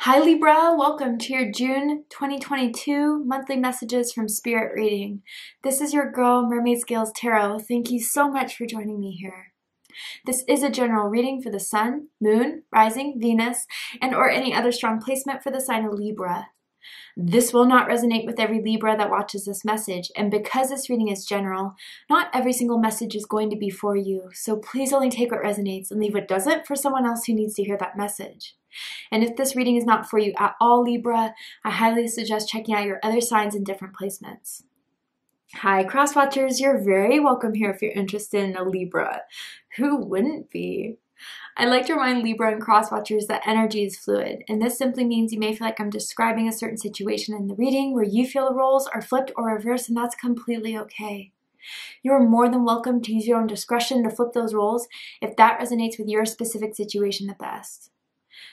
Hi Libra, welcome to your June 2022 monthly messages from Spirit reading. This is your girl Mermaid Scales Tarot. Thank you so much for joining me here. This is a general reading for the Sun, Moon, Rising, Venus, and or any other strong placement for the sign of Libra. This will not resonate with every Libra that watches this message, and because this reading is general, not every single message is going to be for you, so please only take what resonates and leave what doesn't for someone else who needs to hear that message. And if this reading is not for you at all, Libra, I highly suggest checking out your other signs and different placements. Hi, cross watchers, you're very welcome here if you're interested in a Libra. Who wouldn't be? I'd like to remind Libra and cross watchers that energy is fluid, and this simply means you may feel like I'm describing a certain situation in the reading where you feel the roles are flipped or reversed, and that's completely okay. You're more than welcome to use your own discretion to flip those roles if that resonates with your specific situation the best.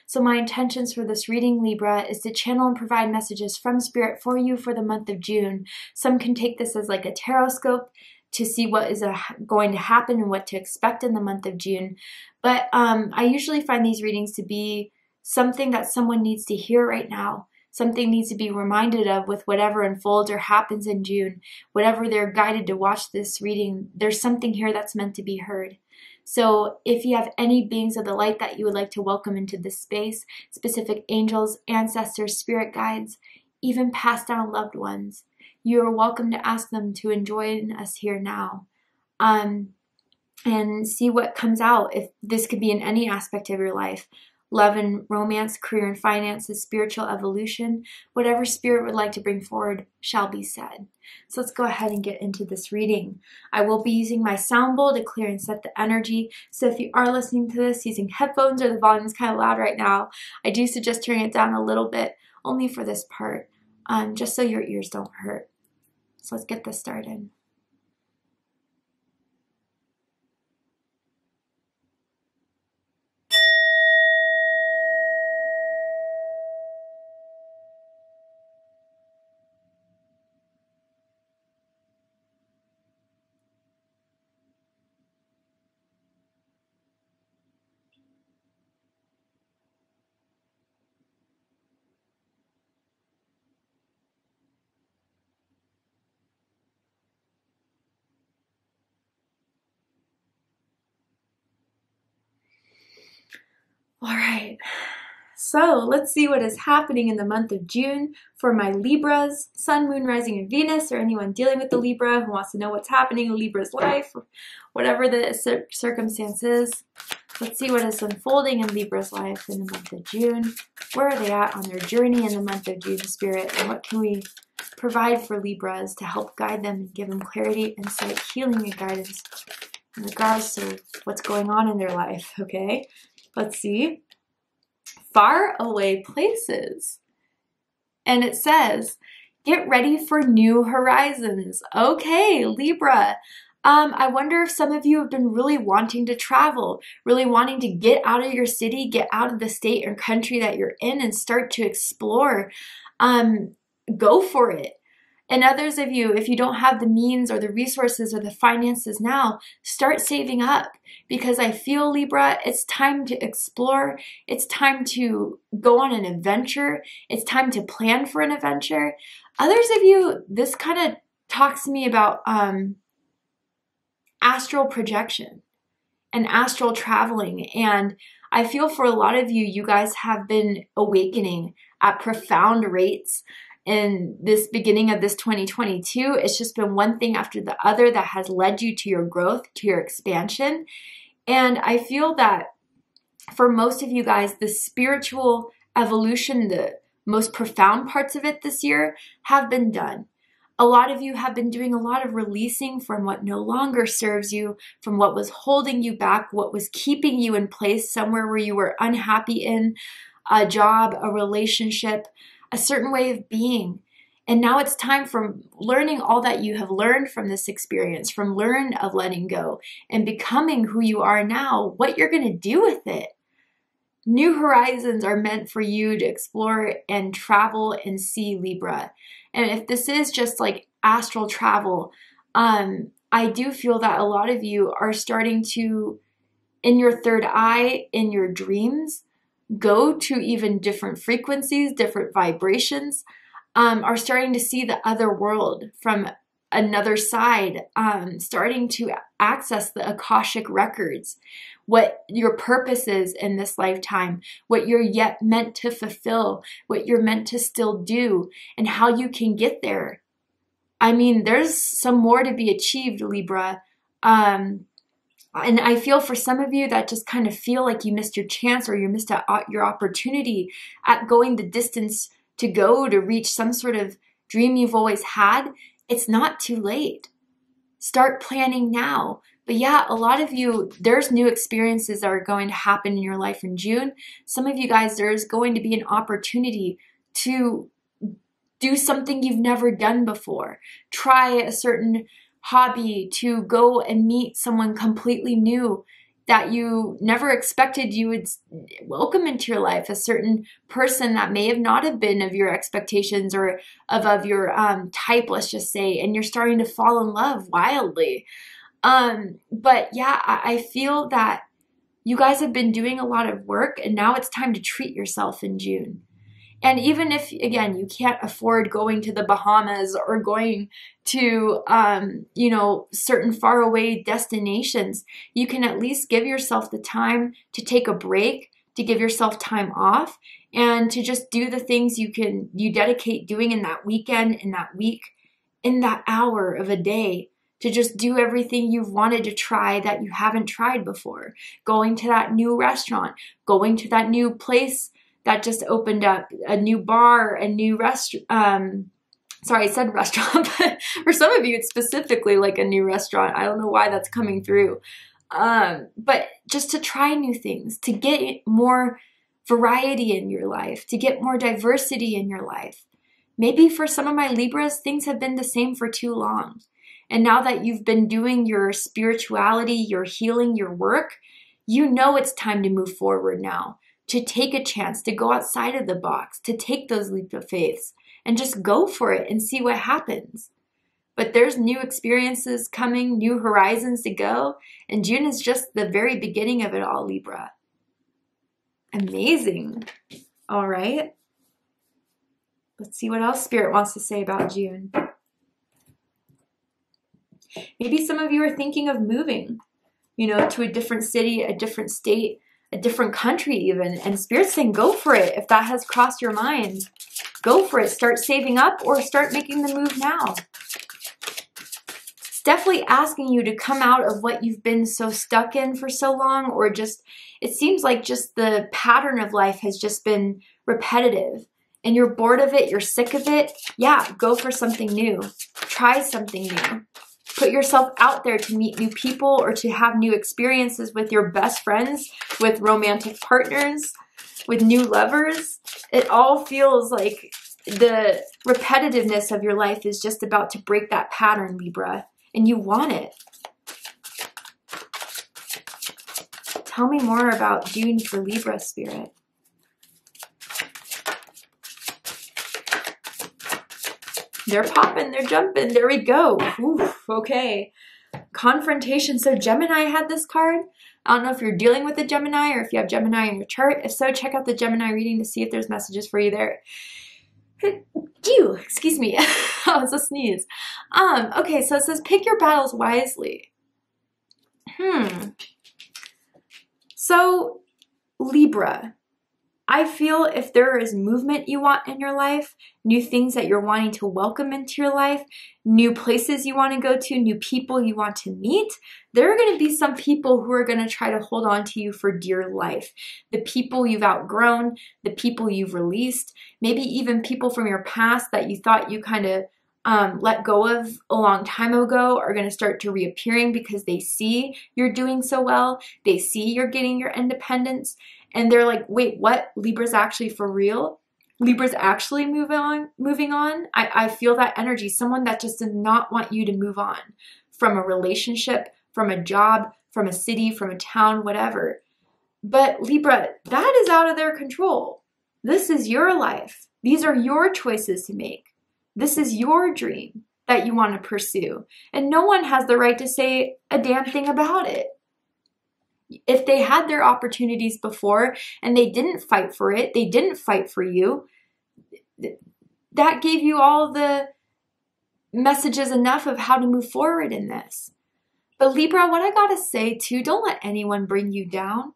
So my intentions for this reading, Libra, is to channel and provide messages from Spirit for you for the month of June. Some can take this as like a tarot scope to see what is going to happen and what to expect in the month of June. But I usually find these readings to be something that someone needs to hear right now. Something needs to be reminded of with whatever unfolds or happens in June. Whatever they're guided to watch this reading, there's something here that's meant to be heard. So if you have any beings of the light that you would like to welcome into this space, specific angels, ancestors, spirit guides, even passed down loved ones, you are welcome to ask them to join us here now and see what comes out. If this could be in any aspect of your life, love and romance, career and finances, spiritual evolution, whatever Spirit would like to bring forward shall be said. So let's go ahead and get into this reading. I will be using my sound bowl to clear and set the energy. So if you are listening to this using headphones or the volume is kind of loud right now, I do suggest turning it down a little bit, only for this part, just so your ears don't hurt. So let's get this started. All right, so let's see what is happening in the month of June for my Libras, Sun, Moon, Rising, and Venus, or anyone dealing with the Libra who wants to know what's happening in Libra's life, or whatever the circumstances. Let's see what is unfolding in Libra's life in the month of June. Where are they at on their journey in the month of June, Spirit, and what can we provide for Libras to help guide them and give them clarity, insight, healing, and guidance in regards to what's going on in their life, okay? Let's see. Far away places. And it says, get ready for new horizons. Okay, Libra. I wonder if some of you have been really wanting to travel, really wanting to get out of your city, get out of the state or country that you're in and start to explore. Go for it. And others of you, if you don't have the means or the resources or the finances now, start saving up, because I feel, Libra, it's time to explore. It's time to go on an adventure. It's time to plan for an adventure. Others of you, this kind of talks to me about astral projection and astral traveling. And I feel for a lot of you, you guys have been awakening at profound rates. In this beginning of this 2022, it's just been one thing after the other that has led you to your growth, to your expansion. And I feel that for most of you guys, the spiritual evolution, the most profound parts of it this year have been done. A lot of you have been doing a lot of releasing from what no longer serves you, from what was holding you back, what was keeping you in place somewhere where you were unhappy in, a job, a relationship, a certain way of being. And now it's time for learning all that you have learned from this experience, from learn of letting go and becoming who you are now, what you're going to do with it. New horizons are meant for you to explore and travel and see, Libra. And if this is just like astral travel, I do feel that a lot of you are starting to, in your third eye, in your dreams, go to even different frequencies, different vibrations, are starting to see the other world from another side, starting to access the Akashic records, what your purpose is in this lifetime, what you're yet meant to fulfill, what you're meant to still do, and how you can get there. I mean, there's some more to be achieved, Libra. And I feel for some of you that just kind of feel like you missed your chance, or you missed your opportunity at going the distance to go to reach some sort of dream you've always had. It's not too late. Start planning now. But yeah, a lot of you, there's new experiences that are going to happen in your life in June. Some of you guys, there's going to be an opportunity to do something you've never done before. Try a certain hobby, to go and meet someone completely new that you never expected you would welcome into your life, a certain person that may have not have been of your expectations or of your type, let's just say, and you're starting to fall in love wildly. But yeah, I feel that you guys have been doing a lot of work, and now it's time to treat yourself in June. And even if, again, you can't afford going to the Bahamas or going to, certain faraway destinations, you can at least give yourself the time to take a break, to give yourself time off, and to just do the things you dedicate doing in that weekend, in that week, in that hour of a day, to just do everything you've wanted to try that you haven't tried before. Going to that new restaurant, going to that new place that just opened up, a new bar, a new restaurant. Sorry, I said restaurant, but for some of you, it's specifically like a new restaurant. I don't know why that's coming through. But just to try new things, to get more variety in your life, to get more diversity in your life. Maybe for some of my Libras, things have been the same for too long. And now that you've been doing your spirituality, your healing, your work, you know it's time to move forward now. To take a chance, to go outside of the box, to take those leap of faiths and just go for it and see what happens. But there's new experiences coming, new horizons to go, and June is just the very beginning of it all, Libra. Amazing. All right. Let's see what else Spirit wants to say about June. Maybe some of you are thinking of moving, to a different city, a different state, a different country even, and Spirit's saying go for it. If that has crossed your mind, go for it. Start saving up or start making the move now. It's definitely asking you to come out of what you've been so stuck in for so long, or just, it seems like just the pattern of life has just been repetitive and you're bored of it, you're sick of it. Yeah, go for something new. Try something new. Put yourself out there to meet new people or to have new experiences with your best friends, with romantic partners, with new lovers. It all feels like the repetitiveness of your life is just about to break that pattern, Libra, and you want it. Tell me more about June for Libra, Spirit. They're popping, they're jumping. There we go. Oof, okay. Confrontation. So Gemini had this card. I don't know if you're dealing with a Gemini or if you have Gemini in your chart. If so, check out the Gemini reading to see if there's messages for you there. Ew, excuse me. That was a sneeze. Okay, so it says pick your battles wisely. So Libra, I feel if there is movement you want in your life, new things that you're wanting to welcome into your life, new places you want to go to, new people you want to meet, there are going to be some people who are going to try to hold on to you for dear life. The people you've outgrown, the people you've released, maybe even people from your past that you thought you kind of let go of a long time ago are going to start to reappearing because they see you're doing so well. They see you're getting your independence. And they're like, wait, what? Libra's actually for real? Libra's actually moving on? I feel that energy. Someone that just does not want you to move on from a relationship, from a job, from a city, from a town, whatever. But Libra, that is out of their control. This is your life. These are your choices to make. This is your dream that you want to pursue. And no one has the right to say a damn thing about it. If they had their opportunities before and they didn't fight for it, they didn't fight for you, that gave you all the messages enough of how to move forward in this. But Libra, what I gotta say too, don't let anyone bring you down.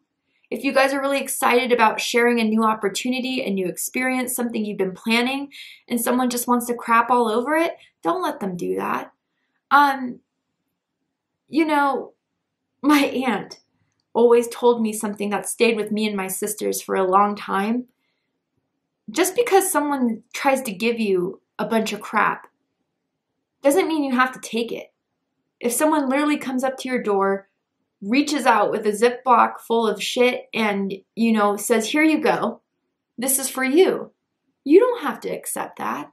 If you guys are really excited about sharing a new opportunity, a new experience, something you've been planning, and someone just wants to crap all over it, don't let them do that. You know, my aunt always told me something that stayed with me and my sisters for a long time. Just because someone tries to give you a bunch of crap doesn't mean you have to take it. If someone literally comes up to your door, reaches out with a Ziploc full of shit and, you know, says, here you go, this is for you, you don't have to accept that.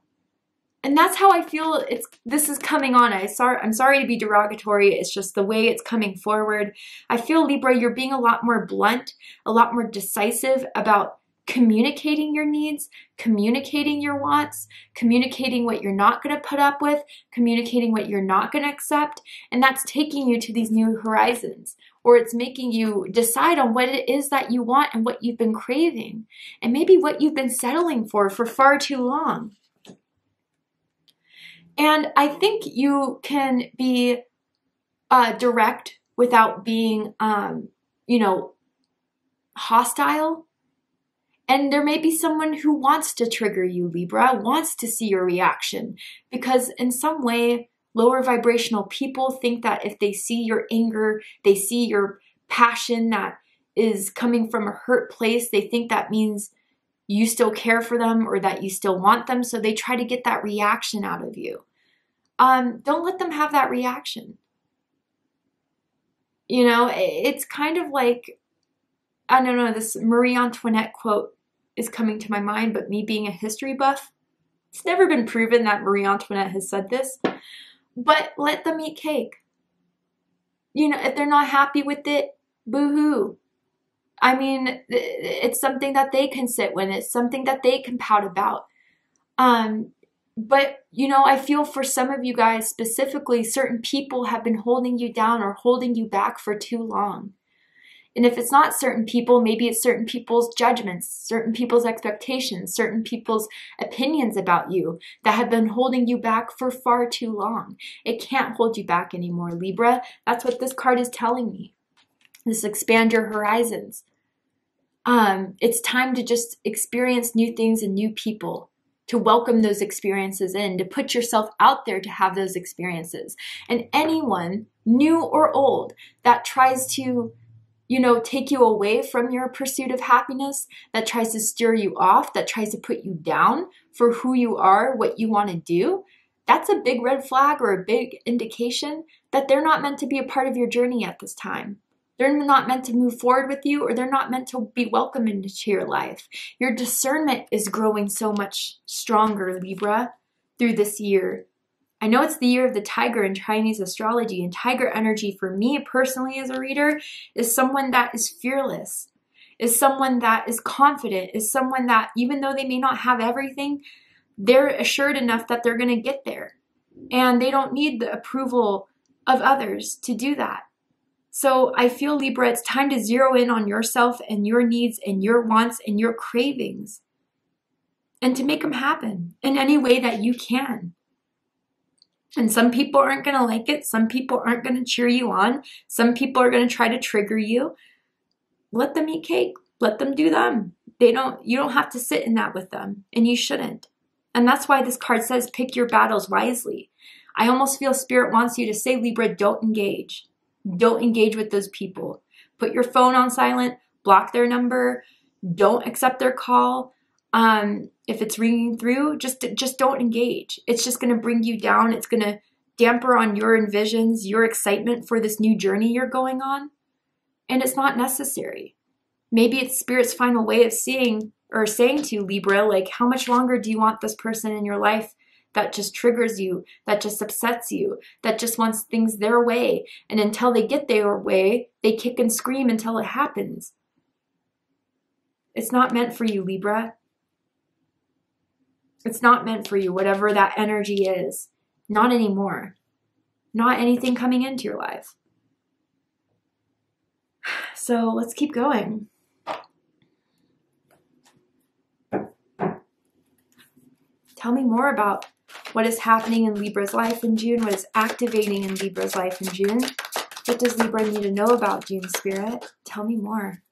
And that's how I feel this is coming on. I'm sorry to be derogatory. It's just the way it's coming forward. I feel, Libra, you're being a lot more blunt, a lot more decisive about communicating your needs, communicating your wants, communicating what you're not going to put up with, communicating what you're not going to accept. And that's taking you to these new horizons, or it's making you decide on what it is that you want and what you've been craving, and maybe what you've been settling for far too long. And I think you can be direct without being, you know, hostile. And there may be someone who wants to trigger you, Libra, wants to see your reaction. Because in some way, lower vibrational people think that if they see your anger, they see your passion that is coming from a hurt place, they think that means you still care for them or that you still want them. So they try to get that reaction out of you. Don't let them have that reaction. You know, it's kind of like, I don't know, this Marie Antoinette quote is coming to my mind, but me being a history buff, it's never been proven that Marie Antoinette has said this, but let them eat cake. You know, if they're not happy with it, boo-hoo. I mean, it's something that they can sit with. It's something that they can pout about. But, you know, I feel for some of you guys specifically, certain people have been holding you down or holding you back for too long. And if it's not certain people, maybe it's certain people's judgments, certain people's expectations, certain people's opinions about you that have been holding you back for far too long. It can't hold you back anymore, Libra. That's what this card is telling me. This expand your horizons. It's time to just experience new things and new people, to welcome those experiences in, to put yourself out there to have those experiences. And anyone, new or old, that tries to, you know, take you away from your pursuit of happiness, that tries to steer you off, that tries to put you down for who you are, what you want to do, that's a big red flag or a big indication that they're not meant to be a part of your journey at this time. They're not meant to move forward with you, or they're not meant to be welcomed into your life. Your discernment is growing so much stronger, Libra, through this year. I know it's the year of the tiger in Chinese astrology, and tiger energy for me personally as a reader is someone that is fearless, is someone that is confident, is someone that even though they may not have everything, they're assured enough that they're going to get there. And they don't need the approval of others to do that. So I feel, Libra, it's time to zero in on yourself and your needs and your wants and your cravings, and to make them happen in any way that you can. And some people aren't going to like it. Some people aren't going to cheer you on. Some people are going to try to trigger you. Let them eat cake. Let them do them. You don't have to sit in that with them, and you shouldn't. And that's why this card says pick your battles wisely. I almost feel Spirit wants you to say, Libra, don't engage. Don't engage with those people. Put your phone on silent, block their number, don't accept their call. If it's ringing through, just don't engage. It's just going to bring you down. It's going to damper on your envisions, your excitement for this new journey you're going on. And it's not necessary. Maybe it's Spirit's final way of seeing or saying to you, Libra, like, how much longer do you want this person in your life that just triggers you, that just upsets you, that just wants things their way? And until they get their way, they kick and scream until it happens. It's not meant for you, Libra. It's not meant for you, whatever that energy is. Not anymore. Not anything coming into your life. So let's keep going. Tell me more about what is happening in Libra's life in June, what is activating in Libra's life in June. What does Libra need to know about June, Spirit? Tell me more.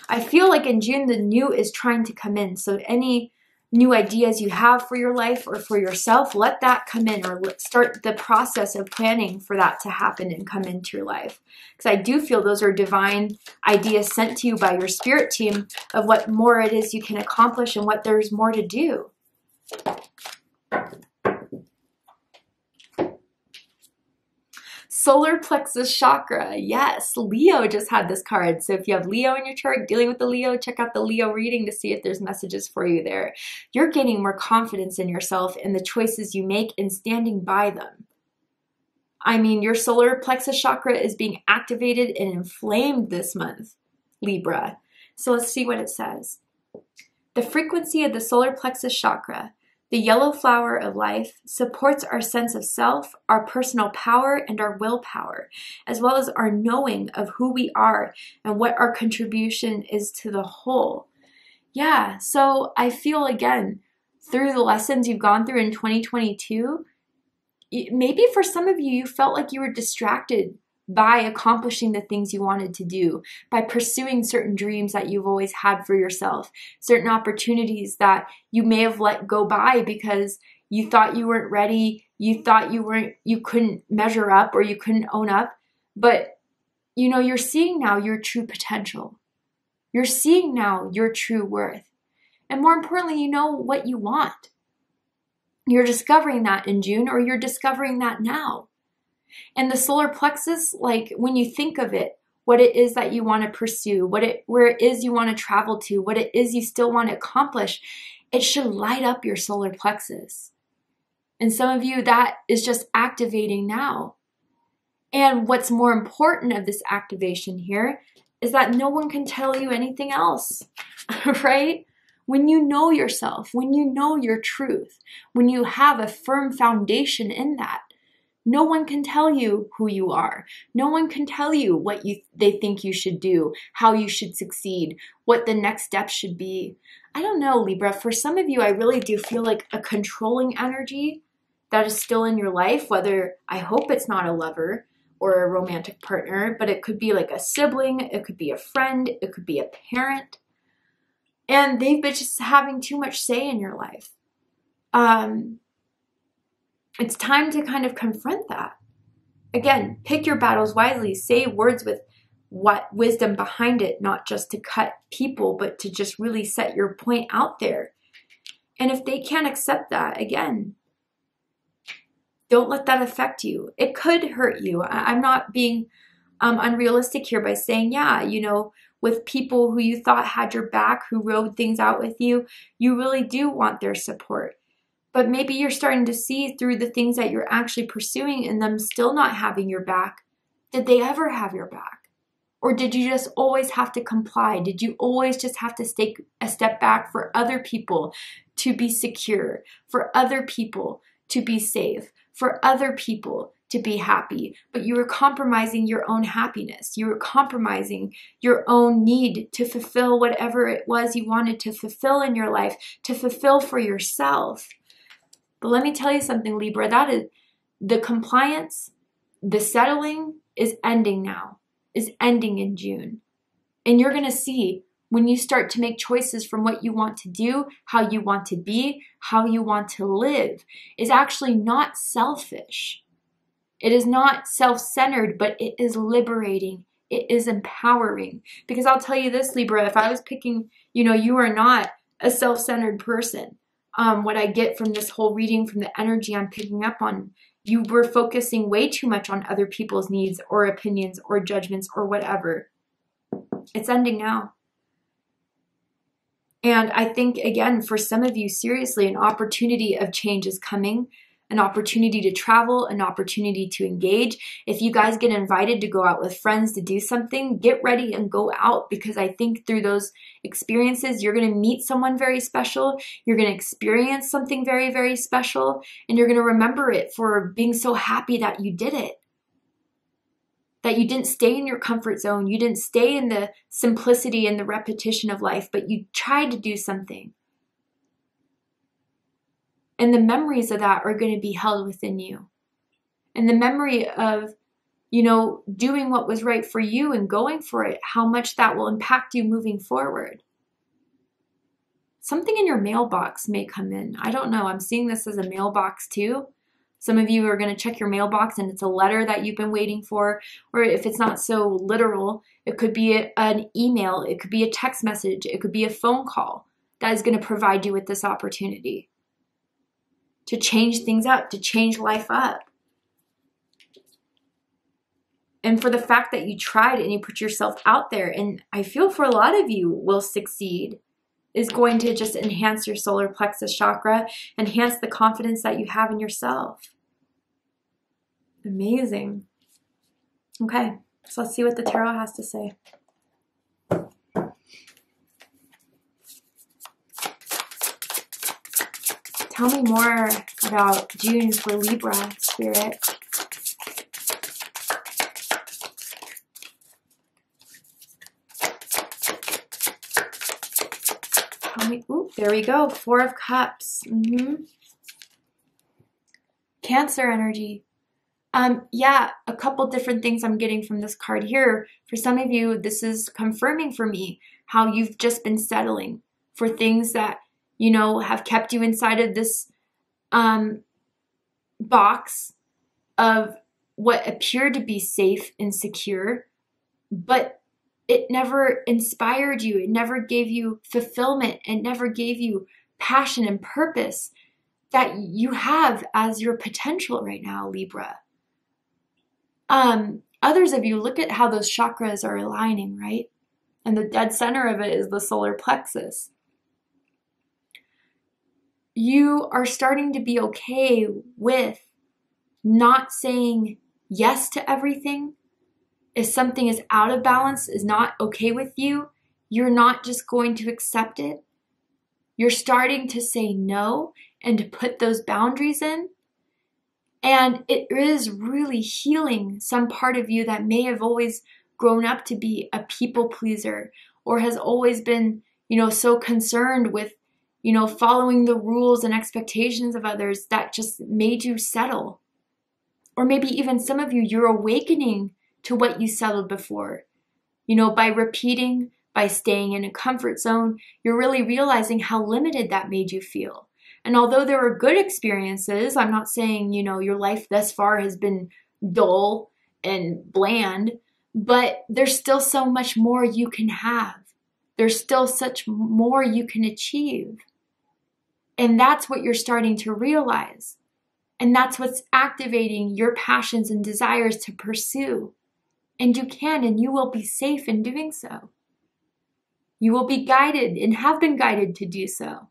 I feel like in June, the new is trying to come in. So any new ideas you have for your life or for yourself, let that come in, or start the process of planning for that to happen and come into your life. Because I do feel those are divine ideas sent to you by your spirit team of what more it is you can accomplish and what there's more to do. Solar plexus chakra. Yes, Leo just had this card. So if you have Leo in your chart, dealing with the Leo, check out the Leo reading to see if there's messages for you there. You're gaining more confidence in yourself and the choices you make and standing by them. I mean, your solar plexus chakra is being activated and inflamed this month, Libra. So let's see what it says. The frequency of the solar plexus chakra, the yellow flower of life, supports our sense of self, our personal power, and our willpower, as well as our knowing of who we are and what our contribution is to the whole. Yeah, so I feel, again, through the lessons you've gone through in 2022, maybe for some of you, you felt like you were distracted by accomplishing the things you wanted to do, by pursuing certain dreams that you've always had for yourself, certain opportunities that you may have let go by because you thought you weren't ready, you thought you couldn't measure up or you couldn't own up. But you know, you're seeing now your true potential. You're seeing now your true worth. And more importantly, you know what you want. You're discovering that in June, or you're discovering that now. And the solar plexus, like when you think of it, what it is that you want to pursue, where it is you want to travel to, what it is you still want to accomplish, it should light up your solar plexus. And some of you, that is just activating now. And what's more important of this activation here is that no one can tell you anything else, right? When you know yourself, when you know your truth, when you have a firm foundation in that, no one can tell you who you are. No one can tell you what they think you should do, how you should succeed, what the next step should be. I don't know, Libra. For some of you, I really do feel like a controlling energy that is still in your life, whether, I hope it's not a lover or a romantic partner, but it could be like a sibling, it could be a friend, it could be a parent. And they've been just having too much say in your life. It's time to kind of confront that. Again, pick your battles wisely. Say words with what wisdom behind it, not just to cut people, but to just really set your point out there. And if they can't accept that, again, don't let that affect you. It could hurt you. I'm not being unrealistic here by saying, yeah, you know, with people who you thought had your back, who rode things out with you, you really do want their support. But maybe you're starting to see through the things that you're actually pursuing and them still not having your back. Did they ever have your back? Or did you just always have to comply? Did you always just have to take a step back for other people to be secure, for other people to be safe, for other people to be happy? But you were compromising your own happiness. You were compromising your own need to fulfill whatever it was you wanted to fulfill in your life, to fulfill for yourself. But let me tell you something, Libra, that is the compliance, the settling is ending now, is ending in June. And you're going to see when you start to make choices from what you want to do, how you want to be, how you want to live, is actually not selfish. It is not self-centered, but it is liberating. It is empowering. Because I'll tell you this, Libra, if I was picking, you know, you are not a self-centered person. What I get from this whole reading, from the energy I'm picking up on, you were focusing way too much on other people's needs or opinions or judgments or whatever. It's ending now. And I think, again, for some of you, seriously, an opportunity of change is coming. an opportunity to travel, an opportunity to engage. If you guys get invited to go out with friends to do something, get ready and go out, because I think through those experiences, you're going to meet someone very special. You're going to experience something very, very special, and you're going to remember it for being so happy that you did it. That you didn't stay in your comfort zone. You didn't stay in the simplicity and the repetition of life, but you tried to do something. And the memories of that are going to be held within you. And the memory of, you know, doing what was right for you and going for it, how much that will impact you moving forward. Something in your mailbox may come in. I don't know. I'm seeing this as a mailbox too. Some of you are going to check your mailbox and it's a letter that you've been waiting for. Or if it's not so literal, it could be an email. It could be a text message. It could be a phone call that is going to provide you with this opportunity to change things up, to change life up. And for the fact that you tried and you put yourself out there, and I feel for a lot of you will succeed, is going to just enhance your solar plexus chakra, enhance the confidence that you have in yourself. Amazing. Okay, so let's see what the tarot has to say. Tell me more about June for Libra, Spirit. Tell me, ooh, there we go, Four of Cups. Cancer energy. Yeah, a couple different things I'm getting from this card here. For some of you, this is confirming for me how you've just been settling for things that, you know, have kept you inside of this box of what appeared to be safe and secure, but it never inspired you. It never gave you fulfillment. It never gave you passion and purpose that you have as your potential right now, Libra. Others of you, look at how those chakras are aligning, right? And the dead center of it is the solar plexus. You are starting to be okay with not saying yes to everything. If something is out of balance, is not okay with you, you're not just going to accept it. You're starting to say no and to put those boundaries in. And it is really healing some part of you that may have always grown up to be a people pleaser, or has always been, you know, so concerned with, you know, following the rules and expectations of others that just made you settle. Or maybe even some of you, you're awakening to what you settled before. You know, by repeating, by staying in a comfort zone, you're really realizing how limited that made you feel. And although there were good experiences, I'm not saying, you know, your life thus far has been dull and bland, but there's still so much more you can have. There's still such more you can achieve. And that's what you're starting to realize. And that's what's activating your passions and desires to pursue. And you can, and you will be safe in doing so. You will be guided and have been guided to do so.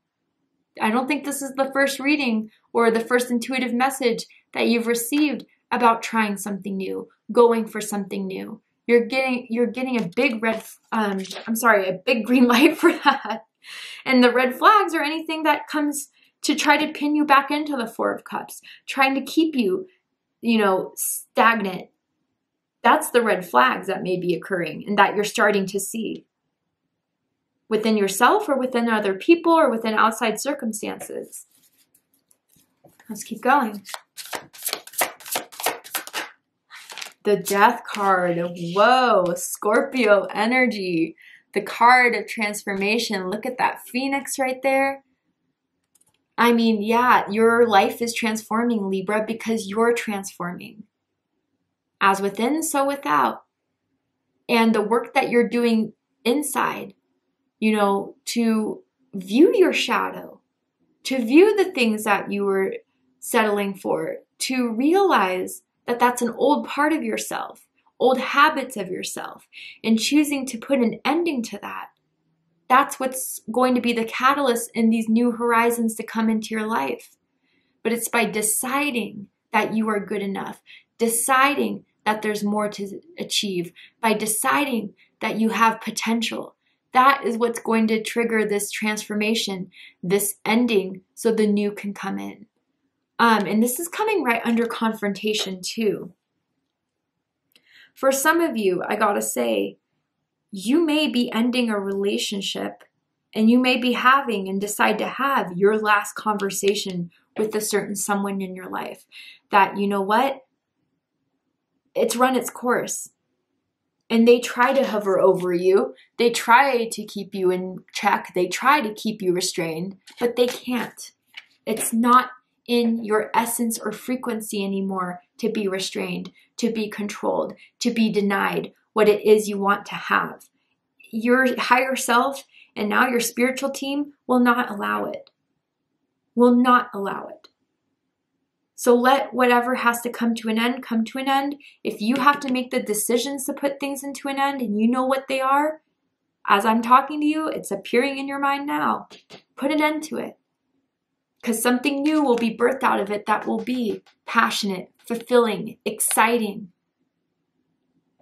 I don't think this is the first reading or the first intuitive message that you've received about trying something new, going for something new. You're getting a big a big green light for that. And the red flags are anything that comes to try to pin you back into the Four of Cups, trying to keep you, you know, stagnant. That's the red flags that may be occurring and that you're starting to see within yourself or within other people or within outside circumstances. Let's keep going. The Death card. Whoa, Scorpio energy. The card of transformation. Look at that Phoenix right there. I mean, yeah, your life is transforming, Libra, because you're transforming. As within, so without. And the work that you're doing inside, you know, to view your shadow, to view the things that you were settling for, to realize that that's an old part of yourself, old habits of yourself, and choosing to put an ending to that. That's what's going to be the catalyst in these new horizons to come into your life. but it's by deciding that you are good enough, deciding that there's more to achieve, by deciding that you have potential. That is what's going to trigger this transformation, this ending, so the new can come in. And this is coming right under confrontation too. For some of you, I gotta say, you may be ending a relationship and you may be having and decide to have your last conversation with a certain someone in your life that, you know what, it's run its course. And they try to hover over you. They try to keep you in check. They try to keep you restrained, but they can't. It's not in your essence or frequency anymore to be restrained, to be controlled, to be denied what it is you want to have. Your higher self and now your spiritual team will not allow it. Will not allow it. So let whatever has to come to an end, come to an end. If you have to make the decisions to put things into an end and you know what they are, as I'm talking to you, it's appearing in your mind now. Put an end to it. Because something new will be birthed out of it that will be passionate, fulfilling, exciting.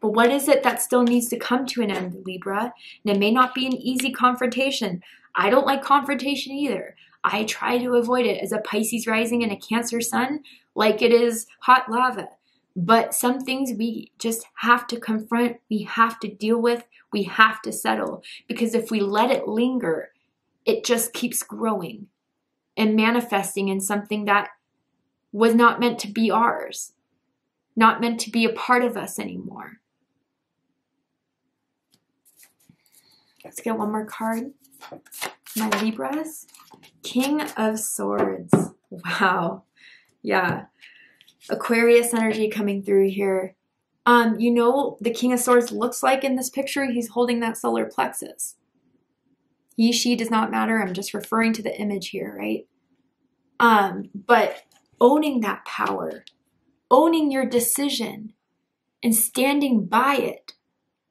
But what is it that still needs to come to an end, Libra? And it may not be an easy confrontation. I don't like confrontation either. I try to avoid it as a Pisces rising and a Cancer sun, like it is hot lava. But some things we just have to confront, we have to deal with, we have to settle. Because if we let it linger, it just keeps growing and manifesting in something that was not meant to be ours, not meant to be a part of us anymore. Let's get one more card. My Libras. King of Swords. Wow. Yeah. Aquarius energy coming through here. You know, the King of Swords looks like in this picture, he's holding that solar plexus. He, she does not matter. I'm just referring to the image here, right? But owning that power, owning your decision and standing by it.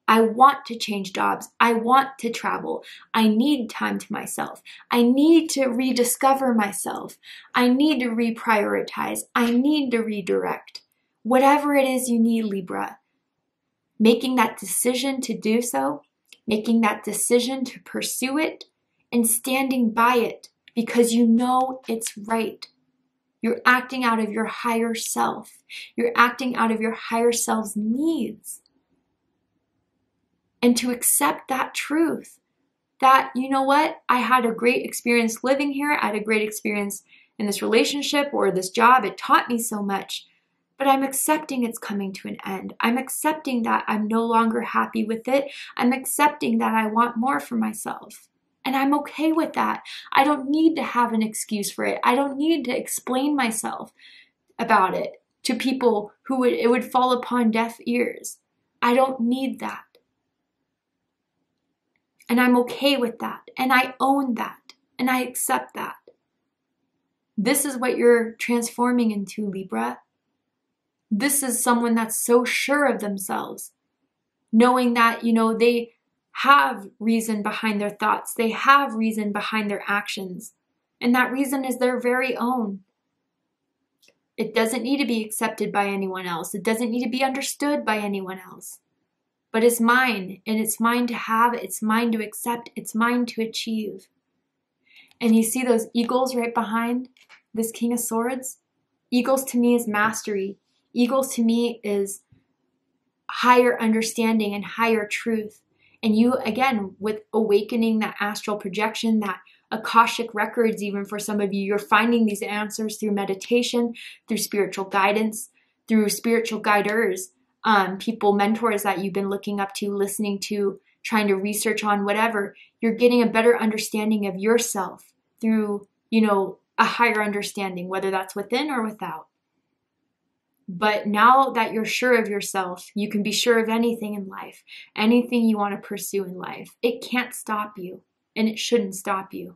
I want to change jobs. I want to travel. I need time to myself. I need to rediscover myself. I need to reprioritize. I need to redirect. Whatever it is you need, Libra, making that decision to do so, making that decision to pursue it, and standing by it because you know it's right. You're acting out of your higher self. You're acting out of your higher self's needs. And to accept that truth, that, you know what, I had a great experience living here. I had a great experience in this relationship or this job. It taught me so much. But I'm accepting it's coming to an end. I'm accepting that I'm no longer happy with it. I'm accepting that I want more for myself. And I'm okay with that. I don't need to have an excuse for it. I don't need to explain myself about it to people who it would fall upon deaf ears. I don't need that. And I'm okay with that. And I own that. And I accept that. This is what you're transforming into, Libra. This is someone that's so sure of themselves, knowing that, you know, they have reason behind their thoughts. They have reason behind their actions. And that reason is their very own. It doesn't need to be accepted by anyone else. It doesn't need to be understood by anyone else. But it's mine, and it's mine to have, it's mine to accept, it's mine to achieve. And you see those eagles right behind this King of Swords? Eagles to me is mastery. Eagles to me is higher understanding and higher truth. And you, again, with awakening that astral projection, that Akashic records, even for some of you, you're finding these answers through meditation, through spiritual guidance, through spiritual guiders. People, mentors that you've been looking up to, listening to, trying to research on, whatever, you're getting a better understanding of yourself through, you know, a higher understanding, whether that's within or without. But now that you're sure of yourself, you can be sure of anything in life, anything you want to pursue in life. It can't stop you, and it shouldn't stop you.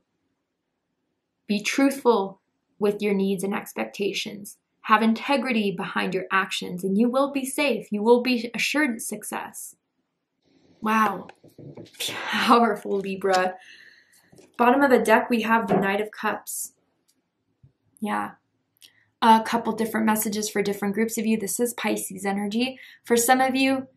Be truthful with your needs and expectations. Have integrity behind your actions, and you will be safe. You will be assured success. Wow. Powerful, Libra. Bottom of the deck, we have the Knight of Cups. Yeah. a couple different messages for different groups of you. This is Pisces energy. For some of you,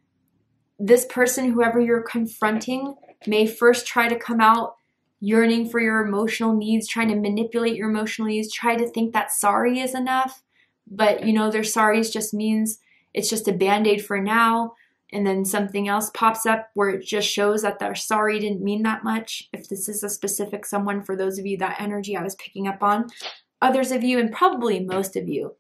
this person, whoever you're confronting, may first try to come out yearning for your emotional needs, trying to manipulate your emotional needs, try to think that sorry is enough. But, you know, their sorries just means it's just a band-aid for now. And then something else pops up where it just shows that their sorry didn't mean that much. If this is a specific someone, for those of you, that energy I was picking up on. Others of you, and probably most of you,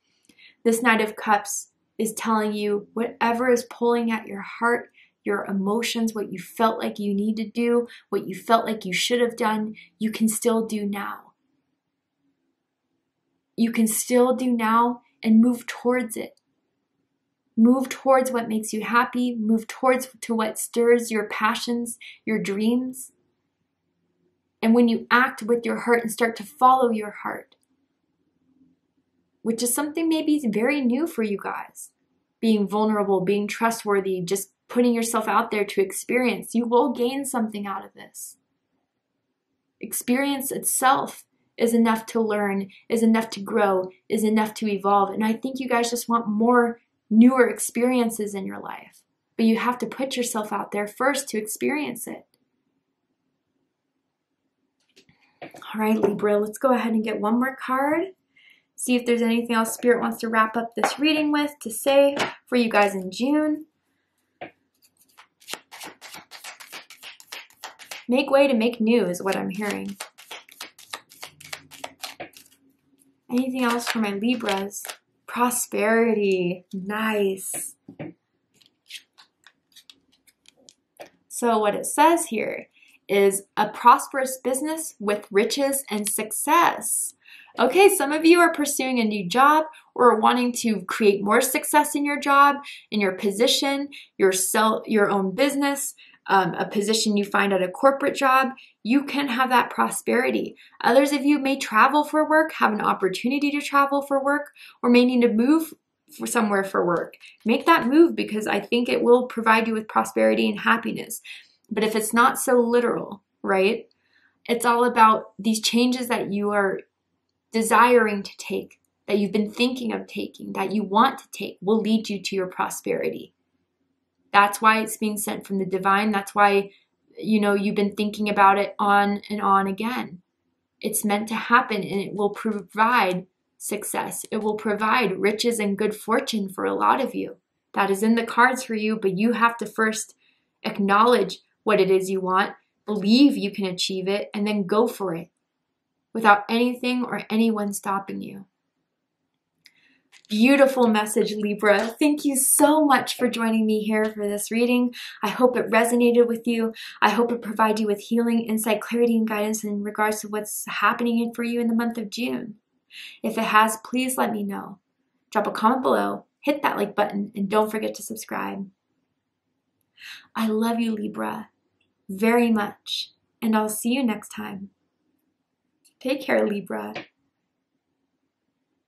this Knight of Cups is telling you whatever is pulling at your heart, your emotions, what you felt like you need to do, what you felt like you should have done, you can still do now. You can still do now and move towards it. Move towards what makes you happy. Move towards to what stirs your passions, your dreams. And when you act with your heart and start to follow your heart, which is something maybe very new for you guys, being vulnerable, being trustworthy, just putting yourself out there to experience, you will gain something out of this. Experience itself is enough to learn, is enough to grow, is enough to evolve. And I think you guys just want more newer experiences in your life. But you have to put yourself out there first to experience it. All right, Libra, let's go ahead and get one more card. See if there's anything else Spirit wants to wrap up this reading with, to say for you guys in June. Make way to make new is what I'm hearing. Anything else for my Libras? Prosperity. Nice. So what it says here is a prosperous business with riches and success. Okay, some of you are pursuing a new job or wanting to create more success in your job, in your position, your own business, a position you find at a corporate job. You can have that prosperity. Others of you may travel for work, have an opportunity to travel for work, or may need to move somewhere for work. Make that move, because I think it will provide you with prosperity and happiness. But if it's not so literal, right? It's all about these changes that you are desiring to take, that you've been thinking of taking, that you want to take, will lead you to your prosperity. That's why it's being sent from the divine. That's why, you know, you've been thinking about it on and on again. It's meant to happen, and it will provide success. It will provide riches and good fortune for a lot of you. That is in the cards for you, but you have to first acknowledge what it is you want, believe you can achieve it, and then go for it without anything or anyone stopping you. Beautiful message, Libra. Thank you so much for joining me here for this reading. I hope it resonated with you. I hope it provided you with healing, insight, clarity, and guidance in regards to what's happening for you in the month of June. If it has, please let me know. Drop a comment below, hit that like button, and don't forget to subscribe. I love you, Libra, very much, and I'll see you next time. Take care, Libra.